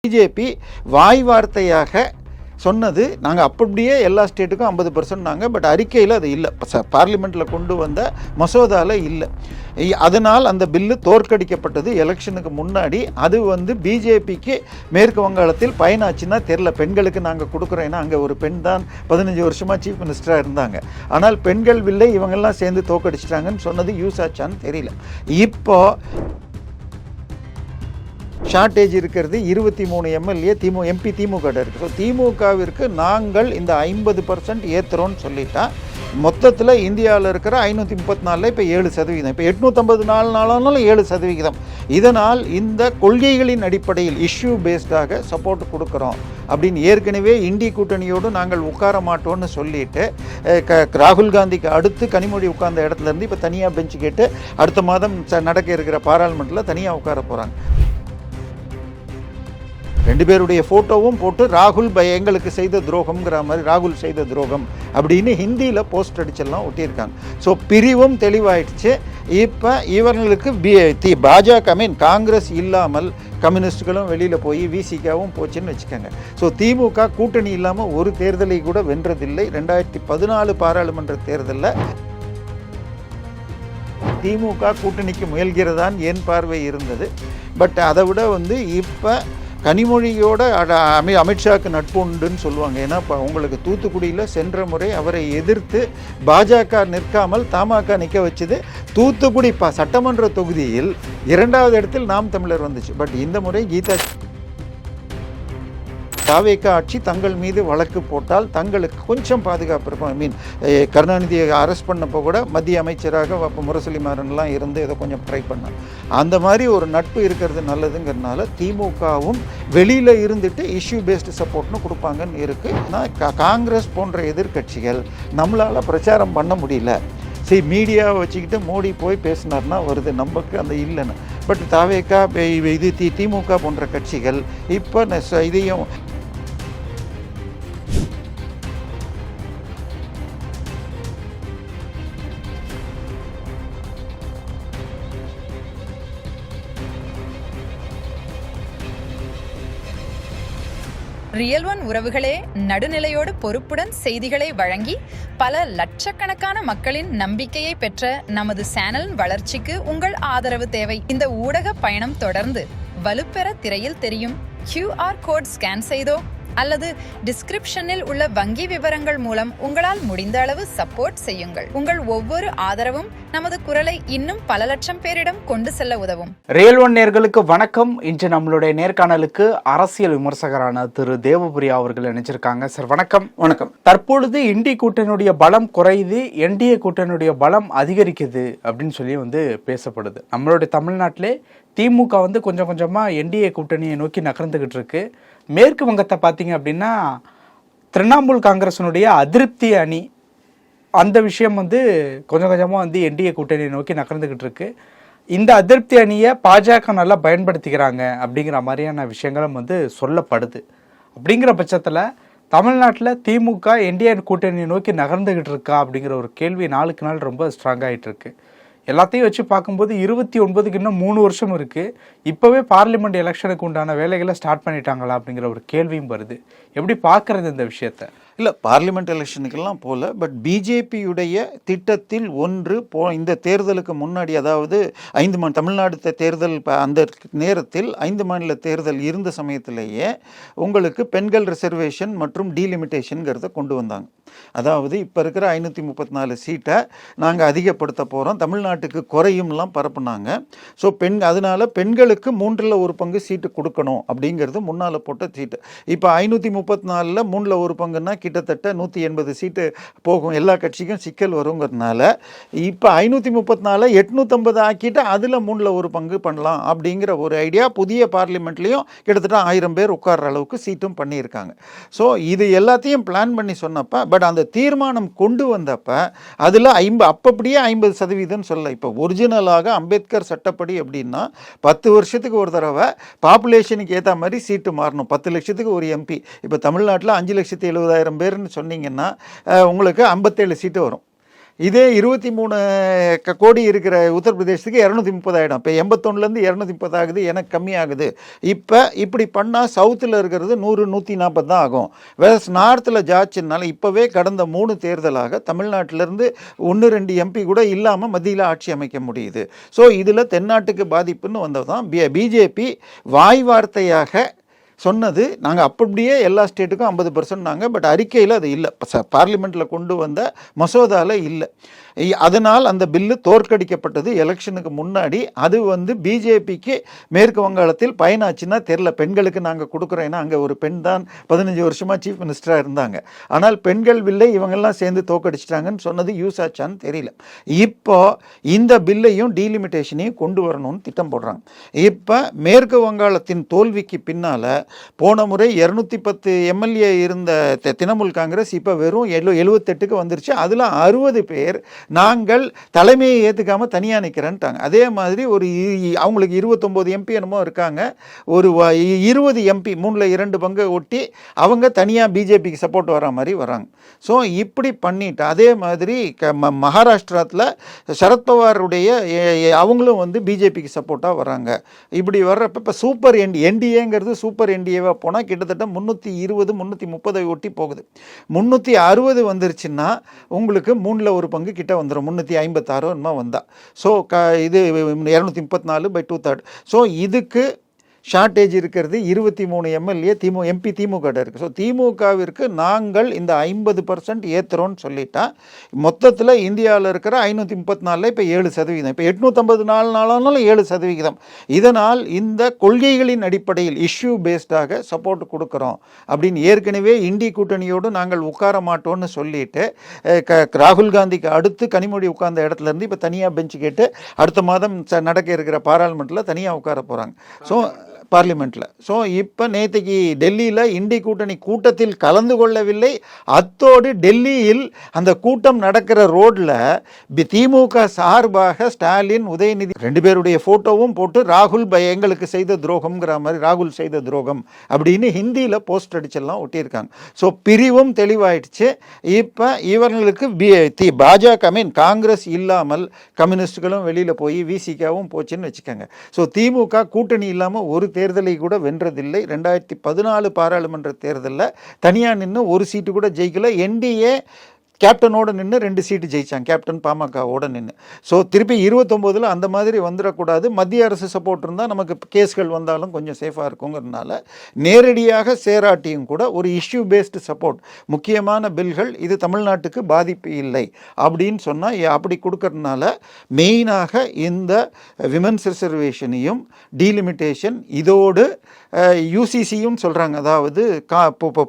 BJP வாய் வார்த்தையாக சொன்னது நாங்கள் அப்படியே எல்லா ஸ்டேட்டுக்கும் 50% நாங்கள், பட் அறிக்கையில் அது இல்லை, பார்லிமெண்ட்டில் கொண்டு வந்த மசோதாவில் இல்லை. அதனால் அந்த பில்லு தோற்கடிக்கப்பட்டது எலெக்ஷனுக்கு முன்னாடி. அது பிஜேபிக்கு மேற்கு வங்காளத்தில் பயனாச்சுன்னா தெரில. பெண்களுக்கு நாங்கள் கொடுக்குறோம், ஏன்னா அங்கே ஒரு பெண் தான் 15 வருஷமாக சீஃப் மினிஸ்டராக இருந்தாங்க. ஆனால் பெண்கள் பில்லை இவங்கெல்லாம் சேர்ந்து தோற்கடிச்சிட்டாங்கன்னு சொன்னது யூஸ் ஆச்சான்னு தெரியல. இப்போது ஷார்ட்டேஜ் இருக்கிறது 23 எம்எல்ஏ எம்பி திமுக இருக்குது. ஸோ திமுகவிற்கு நாங்கள் இந்த 50% ஏற்றுறோன்னு சொல்லிட்டா மொத்தத்தில் இந்தியாவில் இருக்கிற 534 இப்போ 7%, இப்போ 854 நாளானாலும் 7%. இதனால் இந்த கொள்கைகளின் அடிப்படையில் இஷ்யூ பேஸ்டாக சப்போர்ட் கொடுக்குறோம் அப்படின்னு ஏற்கனவே இந்திய கூட்டணியோடு நாங்கள் உட்கார மாட்டோம்னு சொல்லிட்டு ராகுல் காந்திக்கு அடுத்து கனிமொழி உட்கார்ந்த இடத்துலேருந்து இப்போ தனியாக பெஞ்சு கேட்டு அடுத்த மாதம் நடக்க இருக்கிற பாராளுமன்றத்தில் தனியாக உட்கார போகிறாங்க. 2 பேருடைய ஃபோட்டோவும் போட்டு ராகுல் எங்களுக்கு செய்த துரோகம்ங்கிற மாதிரி, ராகுல் செய்த துரோகம் அப்படின்னு ஹிந்தியில் போஸ்ட் அடிச்செல்லாம் ஒட்டியிருக்காங்க. ஸோ பிரிவும் தெளிவாயிடுச்சு. இப்போ இவர்களுக்கு பாஜக காங்கிரஸ் இல்லாமல் கம்யூனிஸ்டுகளும் வெளியில் போய் விசிகாவும் போச்சுன்னு வச்சுக்கோங்க. ஸோ திமுக கூட்டணி இல்லாமல் ஒரு தேர்தலை கூட வென்றதில்லை. 2014 பாராளுமன்ற தேர்தலில் திமுக கூட்டணிக்கு முயல்கிறதான் என் பார்வை இருந்தது. பட் அதை விட இப்போ கனிமொழியோட அமித்ஷாவுக்கு நட்பு உண்டுன்னு சொல்லுவாங்க. ஏன்னா இப்போ உங்களுக்கு தூத்துக்குடியில் சென்ற முறை அவரை எதிர்த்து பாஜக நிற்காமல் தமாக நிற்க வச்சது. தூத்துக்குடி சட்டமன்ற தொகுதியில் 2வது இடத்தில் நாம் தமிழர் வந்துச்சு. பட் இந்த முறை கீதா தாவேக ஆட்சி தங்கள் மீது வழக்கு போட்டால் தங்களுக்கு கொஞ்சம் பாதுகாப்பு இருக்கும். கருணாநிதியை அரெஸ்ட் பண்ணப்போ கூட மத்திய அமைச்சராக அப்போ முரசொலி மாறன்லாம் இருந்து ஏதோ கொஞ்சம் ட்ரை பண்ணாங்க. அந்த மாதிரி ஒரு நட்பு இருக்கிறது நல்லதுங்கிறதுனால திமுகவும் வெளியில் இருந்துட்டு இஷ்யூ பேஸ்டு சப்போர்ட்னு கொடுப்பாங்கன்னு இருக்குது. ஆனால் காங்கிரஸ் போன்ற எதிர்கட்சிகள் நம்மளால் பிரச்சாரம் பண்ண முடியல. சரி, மீடியாவை வச்சுக்கிட்டு மோடி போய் பேசினார்னா வருது, நமக்கு அந்த இல்லைன்னு. பட் தாவேகா இது திமுக போன்ற கட்சிகள் இப்போ இதையும் ரியல் ஒன் உறவுகளே, நடுநிலையோடு பொறுப்புடன் செய்திகளை வழங்கி பல லட்சக்கணக்கான மக்களின் நம்பிக்கையை பெற்ற நமது சேனலின் வளர்ச்சிக்கு உங்கள் ஆதரவு தேவை. இந்த ஊடக பயணம் தொடர்ந்து வலுப்பெற திரையில் தெரியும் QR கோட் ஸ்கேன் செய்தோ அல்லது டிஸ்கிரிப்ஷனில் உள்ள வங்கி விவரங்கள் மூலம் உங்களால் முடிந்த அளவு சப்போர்ட் செய்யுங்கள். உங்கள் ஒவ்வொரு ஆதரவும் நமது குரலை இன்னும் பல லட்சம் பேரிடம் கொண்டு செல்ல உதவும். ரியல் ஒன் நேயர்களுக்கு வணக்கம். இன்று நம்மளுடைய நேர்காணலுக்கு அரசியல் விமர்சகரான திரு தேவபிரியா அவர்கள் இணைச்சிருக்காங்க. சார் வணக்கம். வணக்கம். தற்பொழுது இந்திய கூட்டணியுடைய பலம் குறையுது, என்டிஏ கூட்டணியுடைய பலம் அதிகரிக்குது அப்படின்னு சொல்லி பேசப்படுது. நம்மளுடைய தமிழ்நாட்டிலே திமுக கொஞ்சம் கொஞ்சமாக என்டிஏ கூட்டணியை நோக்கி நகர்ந்துகிட்டு இருக்கு. மேற்கு வங்கத்தை பார்த்தீங்க அப்படின்னா திரிணாமுல் காங்கிரஸினுடைய அதிருப்தி அணி, அந்த விஷயம் கொஞ்சம் கொஞ்சமாக என்டிஏ கூட்டணியை நோக்கி நகர்ந்துக்கிட்டு இருக்கு. இந்த அதிருப்தி அணியை பாஜக நல்லா பயன்படுத்திக்கிறாங்க அப்படிங்கிற மாதிரியான விஷயங்களும் சொல்லப்படுது. அப்படிங்கிற பட்சத்தில் தமிழ்நாட்டில் திமுக என்டிஏ கூட்டணியை நோக்கி நகர்ந்துக்கிட்டு இருக்கா அப்படிங்கிற ஒரு கேள்வி நாளுக்கு நாள் ரொம்ப ஸ்ட்ராங்காகிட்டு இருக்கு. எல்லாத்தையும் வச்சு பார்க்கும்போது 29க்கு இன்னும் 3 வருஷம் இருக்குது. இப்போவே பார்லிமெண்ட் எலெக்ஷனுக்கு உண்டான வேலைகளை ஸ்டார்ட் பண்ணிட்டாங்களா அப்படிங்கிற ஒரு கேள்வியும் வருது. எப்படி பார்க்குறது இந்த விஷயத்தை? இல்லை, பார்லிமெண்ட் எலெக்ஷனுக்கெல்லாம் போகல. பட் பிஜேபியுடைய திட்டத்தில் ஒன்று இந்த தேர்தலுக்கு முன்னாடி, அதாவது 5 தமிழ்நாடு தேர்தல் அந்த நேரத்தில் 5 மாநில தேர்தல் இருந்த சமயத்திலேயே உங்களுக்கு பெண்கள் ரிசர்வேஷன் மற்றும் டீலிமிட்டேஷனுங்கிறத கொண்டு வந்தாங்க. அதாவது இப்போ இருக்கிற 534 சீட்டை நாங்கள் அதிகப்படுத்த போகிறோம், தமிழ்நாட்டுக்கு குறையும்லாம் பரப்புனாங்க. ஸோ அதனால் பெண்களுக்கு 3ல் 1 பங்கு சீட்டு கொடுக்கணும் அப்படிங்கிறது முன்னால் போட்ட சீட்டு. இப்போ 534ல் 3ல் 1 பங்குன்னா கிட்டத்தட்ட 180 சீட்டு போகும். எல்லா கட்சிக்கும் சிக்கல் வருங்கிறதுனால இப்போ 534 850 ஆக்கிட்டு அதில் 3ல் 1 பங்கு பண்ணலாம் அப்படிங்கிற ஒரு ஐடியா புதிய பார்லிமெண்ட்லேயும் கிட்டத்தட்ட 1000 பேர் உட்கார்ற அளவுக்கு சீட்டும் பண்ணியிருக்காங்க. ஸோ இது எல்லாத்தையும் பிளான் பண்ணி சொன்னப்போ, பட் அந்த தீர்மானம் கொண்டு வந்தப்போ அதில் அப்படியே 50% சொல்ல. இப்போ ஒரிஜினலாக அம்பேத்கர் சட்டப்படி அப்படின்னா 10 வருஷத்துக்கு ஒரு தடவை பாப்புலேஷனுக்கு ஏற்ற மாதிரி சீட்டு மாறணும். 10 லட்சத்துக்கு ஒரு எம்பி. இப்போ தமிழ்நாட்டில் 5,70,70,000 பேர்னு சொன்னீங்கன்னா உங்களுக்கு 57 சீட்டு வரும். இதே 23 கோடி இருக்கிற உத்தரப்பிரதேசத்துக்கு 230 ஆகிடும். இப்போ 81லேருந்து 230 ஆகுது, எனக்கு கம்மியாகுது. இப்போ இப்படி பண்ணால் சவுத்தில் இருக்கிறது 100 140 தான் ஆகும். வேற நார்த்தில் ஜாச்சுனால இப்போவே கடந்த 3 தேர்தலாக தமிழ்நாட்டிலேருந்து 1-2 எம்பி கூட இல்லாமல் மத்தியில் ஆட்சி அமைக்க முடியுது. ஸோ இதில் தென்னாட்டுக்கு பாதிப்புன்னு வந்தது தான் பிஜேபி வாய் வார்த்தையாக சொன்னது. நாங்கள் அப்படியே எல்லா ஸ்டேட்டுக்கும் 50% நாங்கள், பட் அறிக்கையில் அது இல்லை, பார்லிமெண்ட்டில் கொண்டு வந்த மசோதாவில் இல்லை. அதனால் அந்த பில்லு தோற்கடிக்கப்பட்டது எலெக்ஷனுக்கு முன்னாடி. அது பிஜேபிக்கு மேற்கு வங்காளத்தில் பயனாச்சுன்னா தெரில. பெண்களுக்கு நாங்கள் கொடுக்குறோம், ஏன்னா அங்கே ஒரு பெண் தான் 15 வருஷமாக சீஃப் மினிஸ்டராக இருந்தாங்க. ஆனால் பெண்கள் பில்லை இவங்கெல்லாம் சேர்ந்து தோற்கடிச்சிட்டாங்கன்னு சொன்னது யூஸ் ஆச்சான்னு தெரியல. இப்போ இந்த பில்லையும் டீலிமிட்டேஷனையும் கொண்டு வரணும்னு திட்டம் போடுறாங்க. இப்போ மேற்கு வங்காளத்தின் தோல்விக்கு பின்னால் போன முறை 210 எம்எல்ஏ இருந்த திரிணாமுல் காங்கிரஸ் இப்போ வெறும் 78க்கு வந்துருச்சு. அதில் 60 பேர் நாங்கள் தலைமையை ஏற்றுக்காமல் தனியாக நிற்கிறேன்ட்டாங்க. அதே மாதிரி அவங்களுக்கு 29 எம்பி என்னமோ இருக்காங்க. ஒரு 20 எம்பி 3/2 பங்கு ஒட்டி அவங்க தனியாக பிஜேபிக்கு சப்போர்ட் வர மாதிரி வராங்க. ஸோ இப்படி பண்ணிட்டு அதே மாதிரி மகாராஷ்டிராத்தில் சரத்பவாருடைய அவங்களும் பிஜேபிக்கு சப்போர்ட்டாக வராங்க. இப்படி வர்றப்ப இப்போ சூப்பர் என்டிஏங்கிறது சூப்பர் என்டிஏவாக போனால் கிட்டத்தட்ட 320 330 ஒட்டி போகுது. 360 வந்துருச்சுன்னா உங்களுக்கு 1/3 பங்கு கிட்ட வந்துடும். 356 என்னமோ வந்தா. ஸோ இது 234/2/3. ஸோ இதுக்கு ஷார்ட்டேஜ் இருக்கிறது 23 எம்எல்ஏ எம்பி திமுக இருக்குது. ஸோ திமுகவிற்கு நாங்கள் இந்த 50% ஏற்றுறோன்னு சொல்லிட்டா மொத்தத்தில் இந்தியாவில் இருக்கிற 534 இப்போ 7%. இப்போ 854 நாளானாலும் 7%. இதனால் இந்த கொள்கைகளின் அடிப்படையில் இஷ்யூ பேஸ்டாக சப்போர்ட் கொடுக்குறோம் அப்படின்னு ஏற்கனவே இண்டி கூட்டணியோடு நாங்கள் உட்கார மாட்டோம்னு சொல்லிட்டு ராகுல் காந்திக்கு அடுத்து கனிமொழி உட்கார்ந்த இடத்துலேருந்து இப்போ தனியாக பெஞ்சு கேட்டு அடுத்த மாதம் நடக்க இருக்கிற பாராளுமன்றத்தில் தனியாக உட்கார போகிறாங்க. ஸோ பார்லிமெண்ட்டில். ஸோ இப்போ நேற்றுக்கு டெல்லியில் இண்டி கூட்டணி கூட்டத்தில் கலந்து கொள்ளவில்லை. அத்தோடு டெல்லியில் அந்த கூட்டம் நடக்கிற ரோடில் திமுக சார்பாக ஸ்டாலின், உதயநிதி 2 பேருடைய ஃபோட்டோவும் போட்டு ராகுல் எங்களுக்கு செய்த துரோகம்ங்கிற மாதிரி, ராகுல் செய்த துரோகம் அப்படின்னு ஹிந்தியில் போஸ்ட் அடிச்செல்லாம் ஒட்டியிருக்காங்க. ஸோ பிரிவும் தெளிவாயிடுச்சு. இப்போ இவர்களுக்கு பாஜக காங்கிரஸ் இல்லாமல் கம்யூனிஸ்டுகளும் வெளியில் போய் விசிகாவும் போச்சுன்னு வச்சுக்கோங்க. ஸோ திமுக கூட்டணி இல்லாமல் ஒரு தேர்தலை கூட வென்றதில்லை. 2014 பாராளுமன்ற தேர்தலில் தனியாக நின்று ஒரு சீட்டு கூட ஜெயிக்கல. என்டிஏ கேப்டனோடு நின்று 2 சீட்டு ஜெயிச்சாங்க, கேப்டன் பாமகவோடு நின்று. ஸோ திருப்பி 29 அந்த மாதிரி வந்துடக்கூடாது. மத்திய அரசு சப்போர்ட் இருந்தால் நமக்கு கேஸ்கள் வந்தாலும் கொஞ்சம் சேஃபாக இருக்குங்கிறதுனால நேரடியாக சேராட்டியும் கூட ஒரு இஷ்யூ பேஸ்டு சப்போர்ட், முக்கியமான பில்கள் இது தமிழ்நாட்டுக்கு பாதிப்பு இல்லை அப்படின்னு சொன்னால் அப்படி கொடுக்கறதுனால மெயினாக இந்த விமென்ஸ் ரிசர்வேஷனையும் டீலிமிட்டேஷன் இதோடு யூசிசியும் சொல்கிறாங்க, அதாவது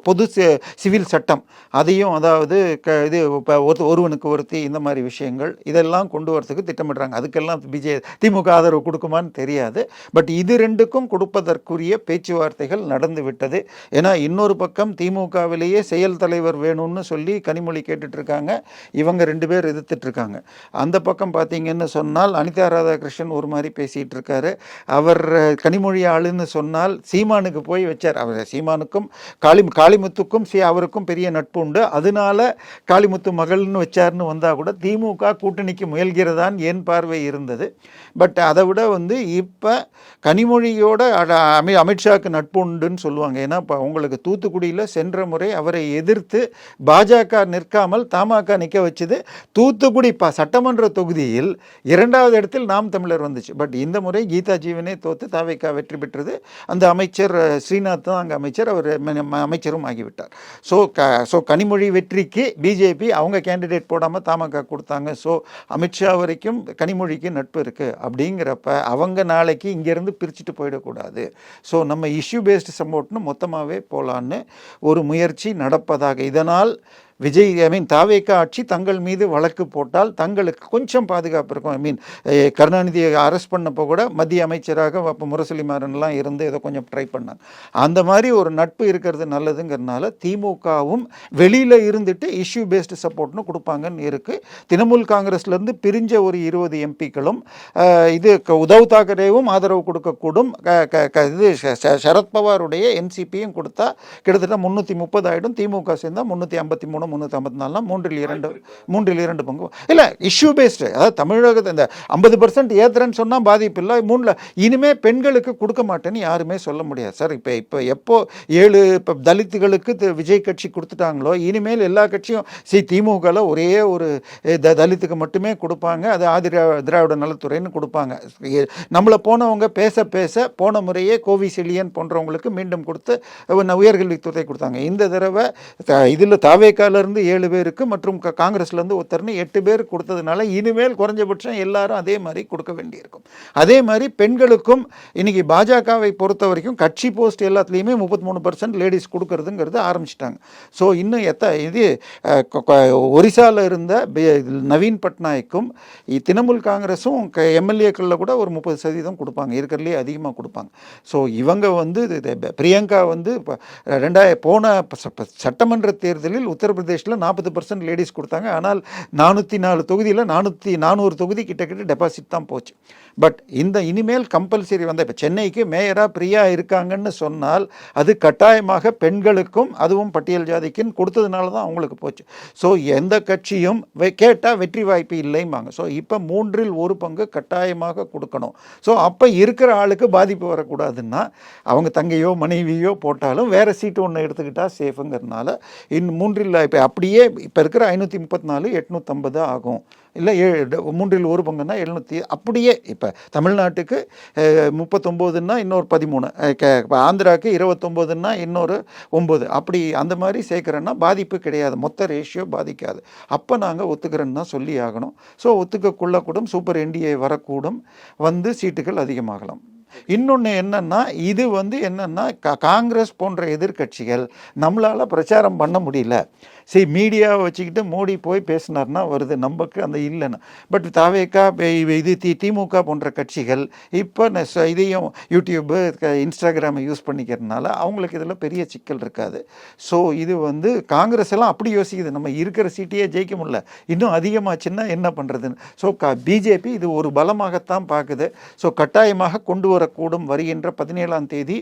பொது சிவில் சட்டம் அதையும், அதாவது இது ஒருவனுக்கு ஒருத்தி, இந்த மாதிரி விஷயங்கள் இதெல்லாம் கொண்டு வரதுக்கு திட்டமிடுறாங்க. அதுக்கெல்லாம் திமுக ஆதரவு கொடுக்குமான்னு தெரியாது. பட் இது 2க்கும் கொடுப்பதற்குரிய பேச்சுவார்த்தைகள் நடந்து விட்டது. ஏன்னா இன்னொரு பக்கம் திமுகவிலேயே செயல் தலைவர் வேணும்னு சொல்லி கனிமொழி கேட்டுட்ருக்காங்க, இவங்க 2 பேர் எதிர்த்துட்ருக்காங்க. அந்த பக்கம் பார்த்தீங்கன்னு சொன்னால் அனிதா ராதாகிருஷ்ணன் ஒரு மாதிரி பேசிகிட்டு இருக்காரு. அவர் கனிமொழி ஆளுன்னு சொன்னால் சீமானுக்கு போய் வச்சார். அவர் சீமானுக்கும் காளிமுத்துக்கும் அவருக்கும் பெரிய நட்பு உண்டு. அதனால காளிமுத்து மகள்னு வச்சார்னு வந்தால் கூட திமுக கூட்டணிக்கு முயல்கிறதான் என் பார்வை இருந்தது. பட் அதை விட இப்போ கனிமொழியோட அமித்ஷாவுக்கு நட்பு உண்டுன்னு சொல்லுவாங்க. ஏன்னா இப்போ உங்களுக்கு தூத்துக்குடியில் சென்ற முறை அவரை எதிர்த்து பாஜக நிற்காமல் தமாக நிற்க வச்சது. தூத்துக்குடி சட்டமன்ற தொகுதியில் 2வது இடத்தில் நாம் தமிழர் வந்துச்சு. பட் இந்த முறை கீதா ஜீவனே தோத்து தாவேக்கா வெற்றி பெற்றது. அந்த அமைச்சர் ஸ்ரீநாத் தான் அங்கே அமைச்சர், அவர் அமைச்சரும் ஆகிவிட்டார். ஸோ கனிமொழி வெற்றிக்கு பிஜேபி அவங்க கேண்டிடேட் போடாமல் தமாக கொடுத்தாங்க. ஸோ அமித்ஷா வரைக்கும் கனிமொழிக்கு நட்பு இருக்குது. அப்படிங்கிறப்ப அவங்க நாளைக்கு இங்கேருந்து பிரிச்சுட்டு போயிடக்கூடாது. ஸோ நம்ம இஷ்யூ பேஸ்டு சப்போர்ட்னு மொத்தமாகவே போகலான்னு ஒரு முயற்சி நடப்பதாக. இதனால் தாவேக்கா ஆட்சி தங்கள் மீது வழக்கு போட்டால் தங்களுக்கு கொஞ்சம் பாதுகாப்பு இருக்கும். கருணாநிதியை அரெஸ்ட் பண்ணப்போ கூட மத்திய அமைச்சராக அப்போ முரசொலி மாறன்லாம் இருந்து ஏதோ கொஞ்சம் ட்ரை பண்ணாங்க. அந்த மாதிரி ஒரு நட்பு இருக்கிறது நல்லதுங்கிறதுனால திமுகவும் வெளியில் இருந்துட்டு இஷ்யூ பேஸ்டு சப்போர்ட்னு கொடுப்பாங்கன்னு இருக்குது. திரிணாமுல் காங்கிரஸ்லேருந்து பிரிஞ்ச ஒரு 20 எம்பிக்களும் இது உத்தவ் தாக்கரேவும் ஆதரவு கொடுக்கக்கூடும். இது சரத்பவாருடைய என்சிபியும் கொடுத்தா கிட்டத்தட்ட 330 ஆகிடும். திமுக சேர்ந்தால் 353 போகணும், 354 மூன்றில் இரண்டு பங்கு இல்லை. இஷ்யூ பேஸ்டு, அதாவது தமிழகத்தை இந்த 50% ஏத்துறேன்னு சொன்னால் பாதிப்பு இல்லை, இனிமேல் பெண்களுக்கு கொடுக்க மாட்டேன்னு யாருமே சொல்ல முடியாது சார். இப்போ எப்போ 7 இப்போ தலித்துகளுக்கு விஜய் கட்சி கொடுத்துட்டாங்களோ, இனிமேல் எல்லா கட்சியும் திமுகவில் ஒரே ஒரு தலித்துக்கு மட்டுமே கொடுப்பாங்க, அது திராவிட நலத்துறைன்னு கொடுப்பாங்க. நம்மளை போனவங்க பேச போன முறையே கோவிசெலியன் போன்றவங்களுக்கு மீண்டும் கொடுத்து உயர்கல்வித்துறை கொடுத்தாங்க. இந்த தடவை இதில் தாவேக்காலேருந்து 7 பேருக்கு மற்றும் காங்கிரஸ்லேருந்து ஒருத்தர்னு 8 பேர் கொடுத்ததுனால இனிமேல் குறைஞ்சபட்சம் எல்லாரும் அதே மாதிரி கொடுக்க வேண்டியிருக்கும். அதே மாதிரி பெண்களுக்கும் இன்னைக்கு பாஜகவை பொறுத்த வரைக்கும் கட்சி போஸ்ட் எல்லாத்துலேயுமே 33% லேடிஸ் கொடுக்கறதுங்கிறது ஆரம்பிச்சிட்டாங்க. ஸோ இன்னும் இது ஒரிசாவில் இருந்த நவீன் பட்நாயக்கும் திரிணாமுல் காங்கிரஸும் எம்எல்ஏக்களில் கூட ஒரு 30% கொடுப்பாங்க, இருக்கிறதுலே அதிகமாக கொடுப்பாங்க. ஸோ இவங்க பிரியங்கா போன சட்டமன்ற தேர்தலில் உத்தரப்பிரதேசில் 40% லேடிஸ் கொடுத்தாங்க. ஆனால் 404 தொகுதியில் 400 தொகுதி கிட்டத்தட்ட டெபாசிட் தான் போச்சு. பட் இனிமேல் கம்பல்சரி இப்போ சென்னைக்கு மேயராக பிரியா இருக்காங்கன்னு சொன்னால் அது கட்டாயமாக பெண்களுக்கும் அதுவும் பட்டியல் ஜாதிக்குன்னு கொடுத்ததுனால தான் அவங்களுக்கு போச்சு. ஸோ எந்த கட்சியும் கேட்டால் வெற்றி வாய்ப்பு இல்லைம்பாங்க. ஸோ இப்போ 1/3 பங்கு கட்டாயமாக கொடுக்கணும். ஸோ அப்போ இருக்கிற ஆளுக்கு பாதிப்பு வரக்கூடாதுன்னா அவங்க தங்கையோ மனைவியோ போட்டாலும் வேறு சீட்டு ஒன்று எடுத்துக்கிட்டால் சேஃபுங்கிறதுனால 3 இப்போ அப்படியே இப்போ இருக்கிற 534 850 ஆகும். இல்லை 1/3 பங்குன்னா 700. அப்படியே இப்போ தமிழ்நாட்டுக்கு 39ன்னா இன்னொரு 13, ஆந்திராவுக்கு 29ன்னா இன்னொரு 9, அப்படி அந்த மாதிரி சேர்க்குறேன்னா பாதிப்பு கிடையாது, மொத்த ரேஷியோ பாதிக்காது. அப்போ நாங்கள் ஒத்துக்கிறேன்னு தான் சொல்லி ஆகணும். ஸோ ஒத்துக்கக்கூடும், சூப்பர் என்டிஏ வரக்கூடும், சீட்டுகள் அதிகமாகலாம். இன்னொன்று என்னன்னா, இது என்னன்னா காங்கிரஸ் போன்ற எதிர்கட்சிகள் நம்மளால் பிரச்சாரம் பண்ண முடியல. மீடியாவை வச்சுக்கிட்டு மோடி போய் பேசினார்னா வருது, நமக்கு அந்த இல்லைன்னு. பட் தாவேக்கா திமுக போன்ற கட்சிகள் இப்போ இதையும் யூடியூப்பு இன்ஸ்டாகிராமை யூஸ் பண்ணிக்கிறதுனால அவங்களுக்கு இதில் பெரிய சிக்கல் இருக்காது. ஸோ இது காங்கிரஸ் எல்லாம் அப்படி யோசிக்குது, நம்ம இருக்கிற சீட்டையே ஜெயிக்க முடியல, இன்னும் அதிகமாச்சுன்னா என்ன பண்ணுறதுன்னு. ஸோ பிஜேபி இது ஒரு பலமாகத்தான் பார்க்குது. ஸோ கட்டாயமாக கொண்டு வரக்கூடும். வருகின்ற 17ஆம் தேதி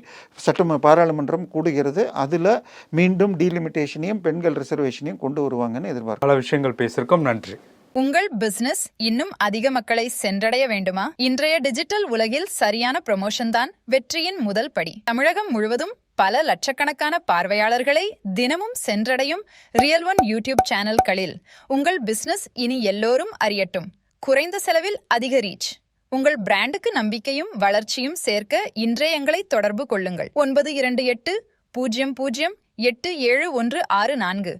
பாராளுமன்றம் கூடுகிறது. அதில் மீண்டும் டீலிமிட்டேஷனையும் பெண்கள் ரிசர்வேஷனையும் கொண்டு வருவாங்கன்னு எதிர்பார்க்க. பல விஷயங்கள் பேசியிருக்கோம். நன்றி. உங்கள் பிசினஸ் இன்னும் அதிக மக்களை சென்றடைய வேண்டுமா? இன்றைய டிஜிட்டல் உலகில் சரியான ப்ரமோஷன் தான் வெற்றியின் முதல் படி. தமிழகம் முழுவதும் பல லட்சக்கணக்கான பார்வையாளர்களை தினமும் சென்றடையும் ரியல் ஒன் யூடியூப் சேனல்களில் உங்கள் பிசினஸ் இனி எல்லோரும் அறியட்டும். குறைந்த செலவில் அதிக ரீச். உங்கள் பிராண்டுக்கு நம்பிக்கையும் வளர்ச்சியும் சேர்க்க இன்றே எங்களை தொடர்பு கொள்ளுங்கள். 928 00 876164.